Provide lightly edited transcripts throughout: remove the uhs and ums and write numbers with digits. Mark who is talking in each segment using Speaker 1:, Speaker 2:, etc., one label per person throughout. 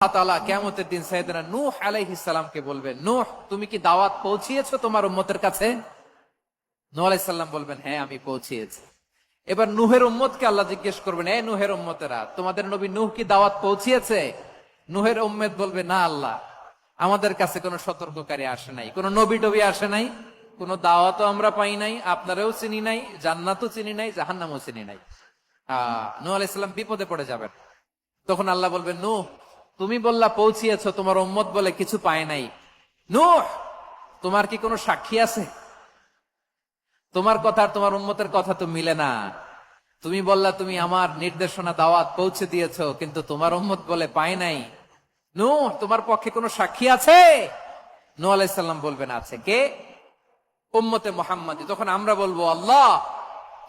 Speaker 1: আল্লাহ তাআলা কিয়ামতের দিন সাইয়েদনা নূহ আলাইহিস সালামকে বলবেন, নূহ তুমি কি দাওয়াত পৌঁছিয়েছো তোমার উম্মতের কাছে? নূহ আলাইহিস সালাম বলবেন, হ্যাঁ আমি পৌঁছিয়েছি। এবার নূহের উম্মতকে আল্লাহ জিজ্ঞেস করবেন, এ নূহের উম্মতেরা, তোমাদের নবী নূহ কি দাওয়াত পৌঁছিয়েছে? নূহের উম্মত বলবে, না আল্লাহ, আমাদের কাছে কোনো সতর্ককারী আসে নাই, কোনো নবী টবি আসে নাই, কোনো দাওয়াতও আমরা পাই নাই, আপনারাও চিনি নাই, জান্নাতও চিনি নাই, জাহান্নামও চিনি নাই। নূহ আলাইহিস সালাম বিপদে পড়ে যাবেন। তখন আল্লাহ বলবেন, নূহ তুমি বললা পৌঁছিয়েছো, তোমার উম্মত বলে কিছু পায় নাই। নূহ তোমার কি কোনো সাক্ষী আছে? তোমার কথা আর তোমার উম্মতের কথা তো মিলে না। তুমি বললা তুমি আমার নির্দেশনা দাওয়াত পৌঁছে দিয়েছো, কিন্তু তোমার উম্মত বলে পায় নাই। নূহ তোমার পক্ষে কোনো সাক্ষী আছে? নূহ আলাইহিস সালাম বলবেন, আছে। কে? উম্মতে মুহাম্মাদী। তখন আমরা বলবো, আল্লাহ,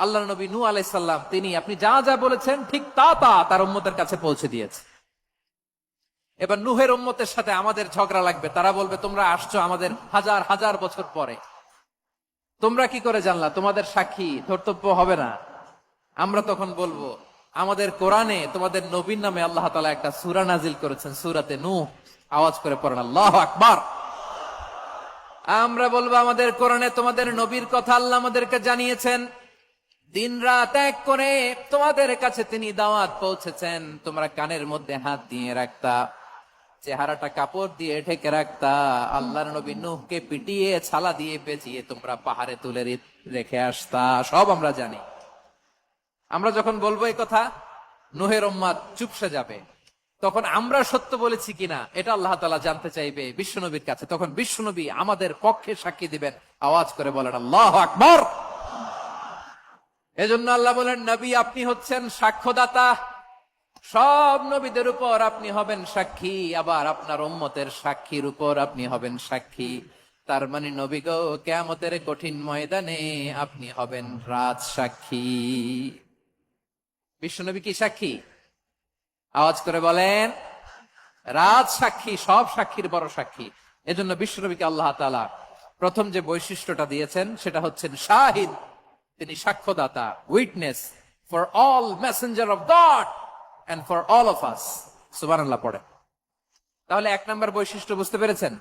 Speaker 1: আল্লাহর নবী নূহ আলাইহিস সালাম তিনি আপনি যা যা বলেছেন ঠিক তা তা তার উম্মতের কাছে পৌঁছে দিয়েছে। এবার নূহের উম্মতের সাথে আমাদের ঝগড়া লাগবে। তারা বলবে, তোমরা আসছো আমাদের হাজার হাজার বছর পরে, তোমরা কি করে জানলা? তোমাদের সাক্ষী ধর্তব্য হবে না। আমরা তখন বলবো, আমাদের কোরআনে তোমাদের নবীর নামে আল্লাহ তাআলা একটা সূরা নাজিল করেছেন, সূরাতে নূহ। আওয়াজ করে পড়েন আল্লাহু আকবার। আমরা বলবো, আমাদের কোরআনে তোমাদের নবীর কথা আল্লাহ আমাদেরকে জানিয়েছেন, দিন রাত এক করে তোমাদের কাছে তিনি দাওয়াত পৌঁছেছেন। তোমরা কানের মধ্যে হাত দিয়ে রাখতা, চেহারাটা কাপড় দিয়ে ঢেকে রাখতা, আল্লাহর নবী নূহকে পিটিয়ে ছালা দিয়ে পেঁচিয়ে তোমরা পাহাড়ে তুলে রেখে আসতা, সব আমরা জানি। আমরা যখন বলবো এই কথা, নূহের উম্মত চুপসে যাবে। তখন আমরা সত্য বলেছি কিনা এটা আল্লাহ তাআলা জানতে চাইবে বিশ্বনবীর কাছে। তখন বিশ্বনবী আমাদের পক্ষে সাক্ষী দিবেন। আওয়াজ করে বলেন আল্লাহু আকবার। এজন্য আল্লাহ বলেন, নবী আপনি হচ্ছেন সাক্ষ্যদাতা, সব নবীদের উপর আপনি হবেন সাক্ষী, আবার আপনার উম্মতের সাক্ষীর উপর আপনি হবেন সাক্ষী। তার মানে নবী গো, কিয়ামতের কঠিন ময়দানে আপনি হবেন রাজ সাক্ষী। বিশ্বনবী কি সাক্ষী? আওয়াজ করে বলেন, রাজ সাক্ষী, সব সাক্ষীর বড় সাক্ষী। এজন্য বিশ্বনবীকে আল্লাহ তাআলা প্রথম যে বৈশিষ্ট্যটা দিয়েছেন সেটা হচ্ছেন শাহিদ। তিনি সাক্ষ্যদাতা, witness for all messenger of God and for all of us. সুবহানাল্লাহ পড়ে। তাহলে এক নাম্বার বৈশিষ্ট্য বুঝতে পেরেছেন?